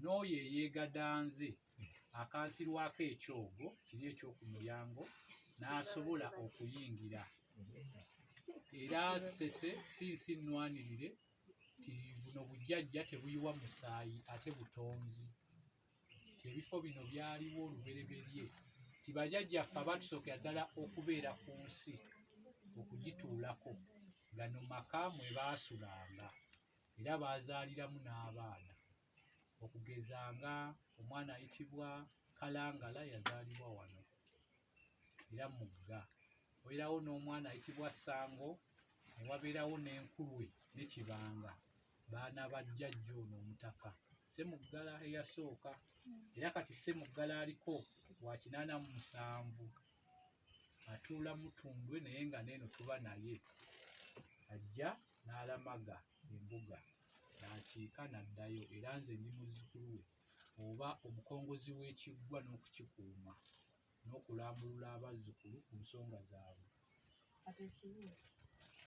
n'oyo eyeegadanze akansirwako ekyogo kiri eky'oku mulyango n'asobola okuyingira. Era Ssese si nnwanirire ti buno bujjajja tebuyiwa musaayi ate butonzi. Ti ebifo bino byaliwo olubereberye ti bajjajjaffe abatusookera ddala okubeera ku nsi okugituulako gano maka mwe baasulanga era baazaaliramu n'abaana. Okugeza nga omwana ayitibwa Kalangala yazaalibwa wano era Mugga. Wabeerawo n'omwana ayitibwa Ssango, ne wabeerawo n'Enkulwe ne Kibanga, baana bajjajja ono omutaka Ssemugala eyasooka. Era kati Ssemugala aliko wa 87, atuula Mutundwe naye nga neeno tuba naye. Ajja n'alamaga embuga n'akiika n'addayo, era nze ndi muzzukulu we oba omukongozi w'ekiggwa n'okukikuuma n'okulambulula abazzukulu ku nsonga zaabwe.